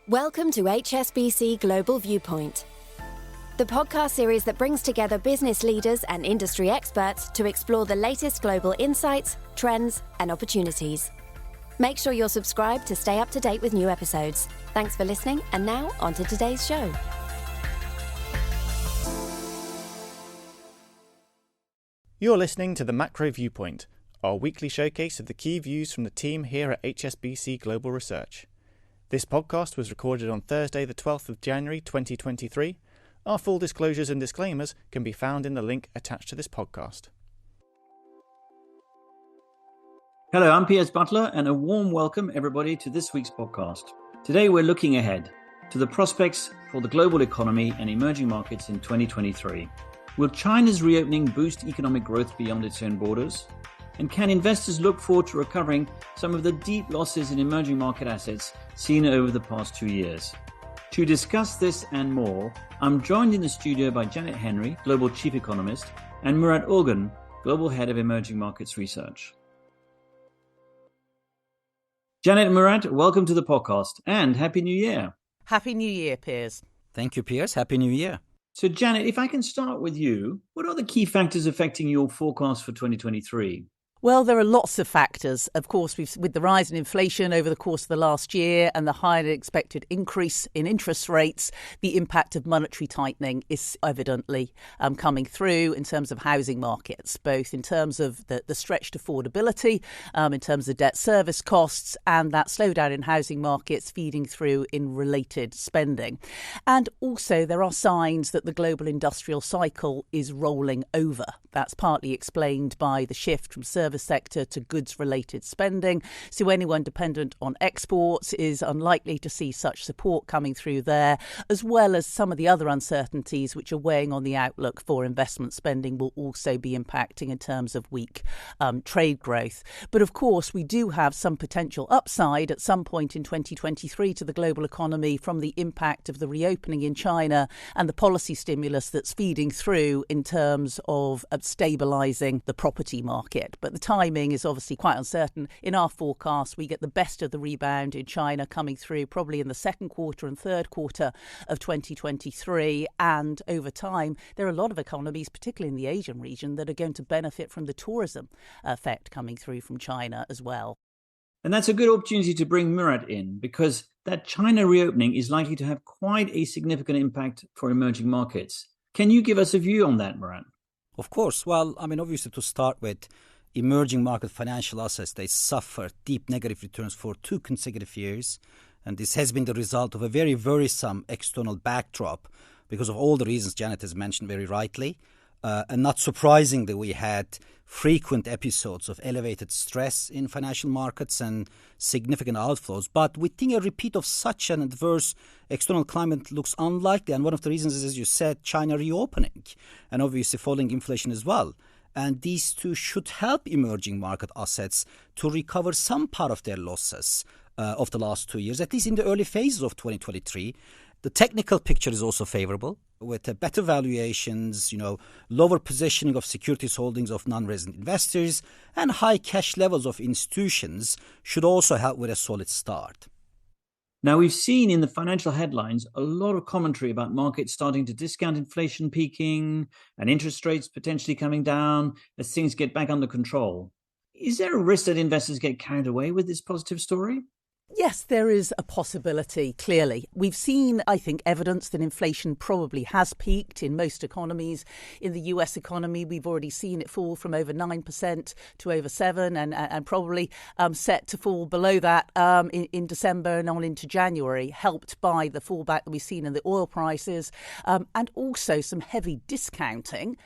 Welcome to HSBC Global Viewpoint, the podcast series that brings together business leaders and industry experts to explore the latest global insights, trends, and opportunities. Make sure you're subscribed to stay up to date with new episodes. Thanks for listening, and now on to today's show. You're listening to the Macro Viewpoint, our weekly showcase of the key views from the team here at HSBC Global Research. This podcast was recorded on Thursday, the 12th of January 2023. Our full disclosures and disclaimers can be found in the link attached to this podcast. Hello, I'm Piers Butler, and a warm welcome, everybody, to this week's podcast. Today, we're looking ahead to the prospects for the global economy and emerging markets in 2023. Will China's reopening boost economic growth beyond its own borders? And can investors look forward to recovering some of the deep losses in emerging market assets seen over the past 2 years? To discuss this and more, I'm joined in the studio by Janet Henry, Global Chief Economist, and Murat Ulgen, Global Head of Emerging Markets Research. Janet and Murat, welcome to the podcast and Happy New Year. Happy New Year, Piers. Thank you, Piers. Happy New Year. So, Janet, if I can start with you, what are the key factors affecting your forecast for 2023? Well, there are lots of factors. Of course, with the rise in inflation over the course of the last year and the higher than expected increase in interest rates, the impact of monetary tightening is evidently coming through in terms of housing markets, both in terms of the stretched affordability, in terms of debt service costs, and that slowdown in housing markets feeding through in related spending. And also there are signs that the global industrial cycle is rolling over. That's partly explained by the shift from service sector to goods-related spending. So anyone dependent on exports is unlikely to see such support coming through there, as well as some of the other uncertainties which are weighing on the outlook for investment spending will also be impacting in terms of weak trade growth. But of course, we do have some potential upside at some point in 2023 to the global economy from the impact of the reopening in China and the policy stimulus that's feeding through in terms of stabilising the property market. But the timing is obviously quite uncertain. In our forecast, we get the best of the rebound in China coming through probably in the second quarter and third quarter of 2023. And over time, there are a lot of economies, particularly in the Asian region, that are going to benefit from the tourism effect coming through from China as well. And that's a good opportunity to bring Murat in, because that China reopening is likely to have quite a significant impact for emerging markets. Can you give us a view on that, Murat? Of course. Well, obviously to start with, emerging market financial assets, they suffered deep negative returns for 2 consecutive years. And this has been the result of a very worrisome external backdrop because of all the reasons Janet has mentioned very rightly. And not surprisingly, we had frequent episodes of elevated stress in financial markets and significant outflows. But we think a repeat of such an adverse external climate looks unlikely. And one of the reasons is, as you said, China reopening and obviously falling inflation as well. And these two should help emerging market assets to recover some part of their losses of the last 2 years, at least in the early phases of 2023. The technical picture is also favorable, with better valuations, lower positioning of securities holdings of non-resident investors, and high cash levels of institutions should also help with a solid start. Now, we've seen in the financial headlines a lot of commentary about markets starting to discount inflation peaking and interest rates potentially coming down as things get back under control. Is there a risk that investors get carried away with this positive story? Yes, there is a possibility, clearly. We've seen, I think, evidence that inflation probably has peaked in most economies. In the US economy, we've already seen it fall from over 9% to over 7% and probably set to fall below that in December and on into January, helped by the fallback that we've seen in the oil prices and also some heavy discounting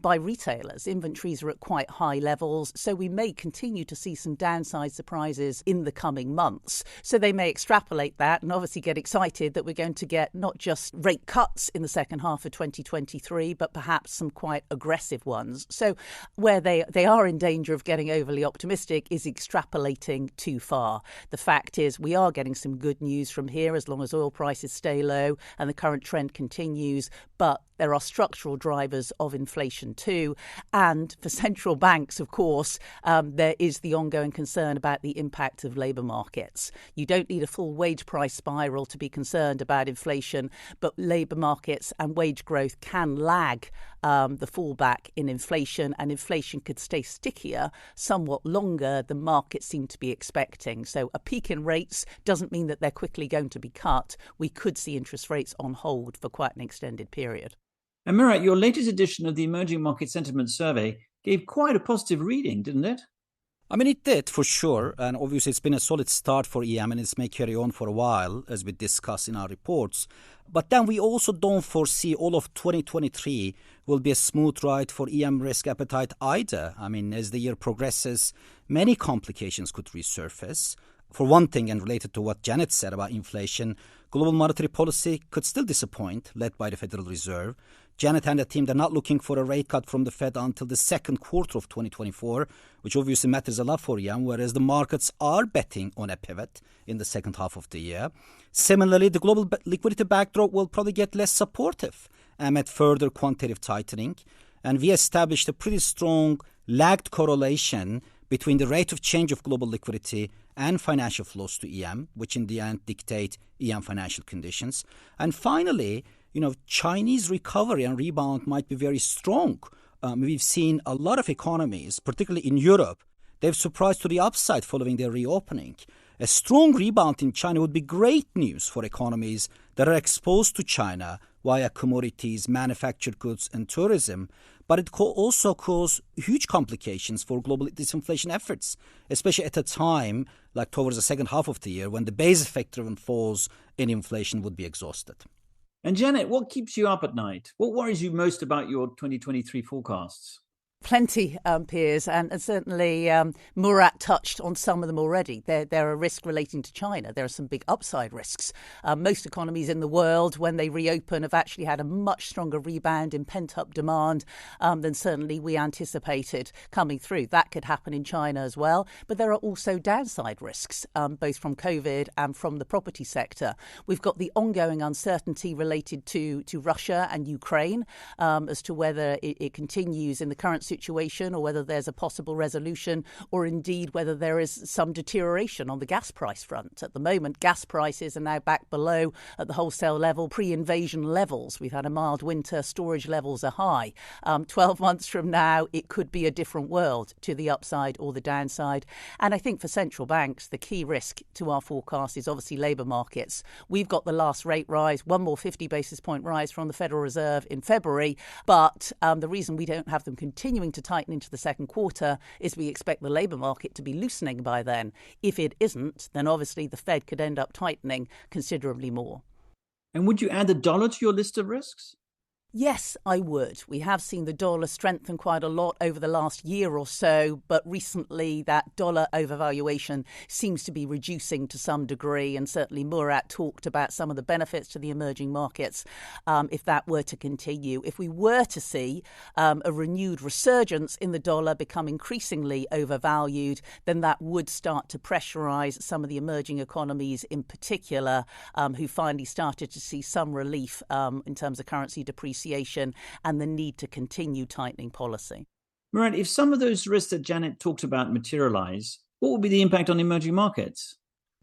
by retailers. Inventories are at quite high levels, so we may continue to see some downside surprises in the coming months. So they may extrapolate that and obviously get excited that we're going to get not just rate cuts in the second half of 2023, but perhaps some quite aggressive ones. So where they are in danger of getting overly optimistic is extrapolating too far. The fact is we are getting some good news from here as long as oil prices stay low and the current trend continues. But There are structural drivers of inflation too. And for central banks, of course, there is the ongoing concern about the impact of labour markets. You don't need a full wage price spiral to be concerned about inflation, but labour markets and wage growth can lag the fallback in inflation, and inflation could stay stickier somewhat longer than markets seem to be expecting. So a peak in rates doesn't mean that they're quickly going to be cut. We could see interest rates on hold for quite an extended period. And Murat, your latest edition of the Emerging Market Sentiment Survey gave quite a positive reading, didn't it? I mean, it did, for sure. And obviously, it's been a solid start for EM, and it may carry on for a while, as we discuss in our reports. But then we also don't foresee all of 2023 will be a smooth ride for EM risk appetite either. I mean, as the year progresses, many complications could resurface. For one thing, and related to what Janet said about inflation, global monetary policy could still disappoint, led by the Federal Reserve. Janet and the team, they're not looking for a rate cut from the Fed until the second quarter of 2024, which obviously matters a lot for EM, whereas the markets are betting on a pivot in the second half of the year. Similarly, the global liquidity backdrop will probably get less supportive amid further quantitative tightening. And we established a pretty strong lagged correlation between the rate of change of global liquidity and financial flows to EM, which in the end dictate EM financial conditions. And finally, Chinese recovery and rebound might be very strong. We've seen a lot of economies, particularly in Europe, they've surprised to the upside following their reopening. A strong rebound in China would be great news for economies that are exposed to China via commodities, manufactured goods and tourism. But it could also cause huge complications for global disinflation efforts, especially at a time like towards the second half of the year when the base effect-driven falls in inflation would be exhausted. And Janet, what keeps you up at night? What worries you most about your 2023 forecasts? Plenty, Piers, and certainly Murat touched on some of them already. There are risks relating to China. There are some big upside risks. Most economies in the world, when they reopen, have actually had a much stronger rebound in pent-up demand than certainly we anticipated coming through. That could happen in China as well. But there are also downside risks, both from COVID and from the property sector. We've got the ongoing uncertainty related to Russia and Ukraine as to whether it continues in the current situation or whether there's a possible resolution, or indeed whether there is some deterioration on the gas price front. At the moment, gas prices are now back below at the wholesale level pre-invasion levels. We've had a mild winter, storage levels are high. 12 months from now, it could be a different world to the upside or the downside. And I think for central banks, the key risk to our forecast is obviously labour markets. We've got the last rate rise, one more 50 basis point rise from the Federal Reserve in February. But the reason we don't have them continuing to tighten into the second quarter is we expect the labour market to be loosening by then. If it isn't, then obviously the Fed could end up tightening considerably more. And would you add the dollar to your list of risks? Yes, I would. We have seen the dollar strengthen quite a lot over the last year or so, but recently that dollar overvaluation seems to be reducing to some degree, and certainly Murat talked about some of the benefits to the emerging markets if that were to continue. If we were to see a renewed resurgence in the dollar become increasingly overvalued, then that would start to pressurise some of the emerging economies in particular, who finally started to see some relief in terms of currency depreciation and the need to continue tightening policy. Murat, if some of those risks that Janet talked about materialise, what would be the impact on emerging markets?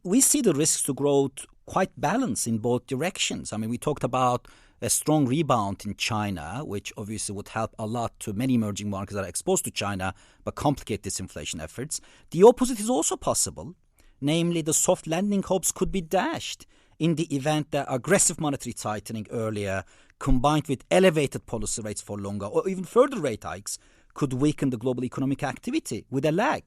We see the risks to growth quite balanced in both directions. I mean, we talked about a strong rebound in China, which obviously would help a lot to many emerging markets that are exposed to China but complicate disinflation efforts. The opposite is also possible. Namely, the soft landing hopes could be dashed in the event that aggressive monetary tightening earlier, combined with elevated policy rates for longer or even further rate hikes, could weaken the global economic activity with a lag.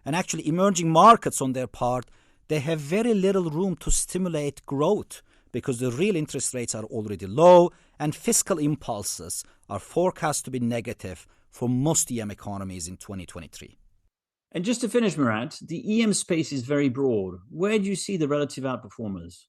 And actually, emerging markets on their part, they have very little room to stimulate growth because the real interest rates are already low and fiscal impulses are forecast to be negative for most EM economies in 2023. And just to finish, Murat, the EM space is very broad. Where do you see the relative outperformers?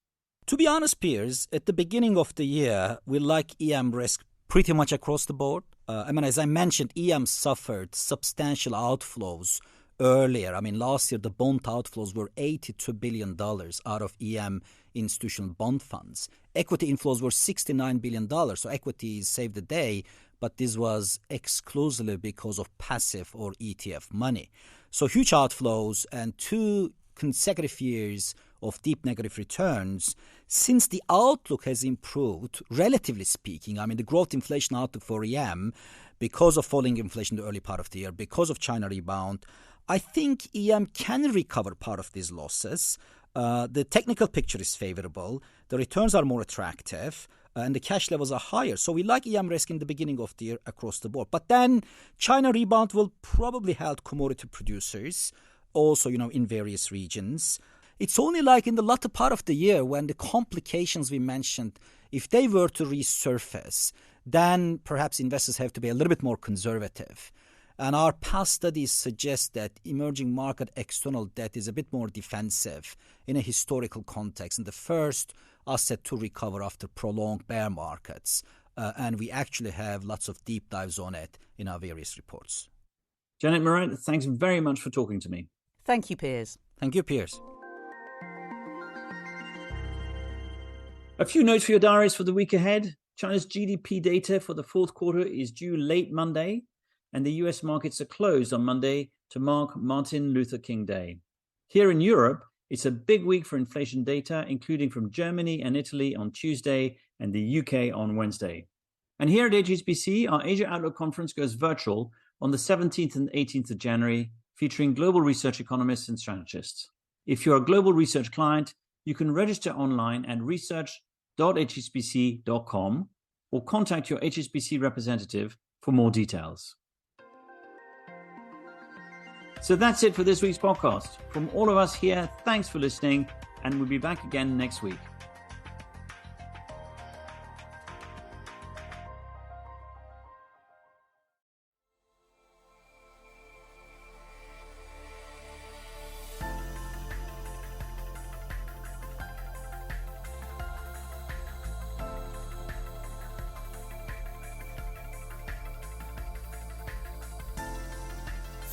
To be honest, Piers, at the beginning of the year, we like EM risk pretty much across the board. As I mentioned, EM suffered substantial outflows earlier. I mean, last year the bond outflows were $82 billion out of EM institutional bond funds. Equity inflows were $69 billion, so equities saved the day, but this was exclusively because of passive or ETF money. So huge outflows and 2 consecutive years of deep negative returns. Since the outlook has improved, relatively speaking, I mean, the growth inflation outlook for EM, because of falling inflation in the early part of the year, because of China rebound, I think EM can recover part of these losses. The technical picture is favorable. The returns are more attractive. And the cash levels are higher. So we like EM risk in the beginning of the year across the board. But then China rebound will probably help commodity producers, also, in various regions. It's only like in the latter part of the year when the complications we mentioned, if they were to resurface, then perhaps investors have to be a little bit more conservative. And our past studies suggest that emerging market external debt is a bit more defensive in a historical context, and the first asset to recover after prolonged bear markets. And we actually have lots of deep dives on it in our various reports. Janet Murat, thanks very much for talking to me. Thank you, Piers. Thank you, Piers. A few notes for your diaries for the week ahead. China's GDP data for the fourth quarter is due late Monday, and the US markets are closed on Monday to mark Martin Luther King Day. Here in Europe, it's a big week for inflation data, including from Germany and Italy on Tuesday and the UK on Wednesday. And here at HSBC, our Asia Outlook conference goes virtual on the 17th and 18th of January, featuring global research economists and strategists. If you're a global research client, you can register online at research.hsbc.com or contact your HSBC representative for more details. So that's it for this week's podcast. From all of us here, thanks for listening, and we'll be back again next week.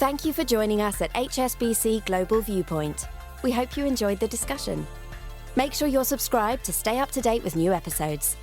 Thank you for joining us at HSBC Global Viewpoint. We hope you enjoyed the discussion. Make sure you're subscribed to stay up to date with new episodes.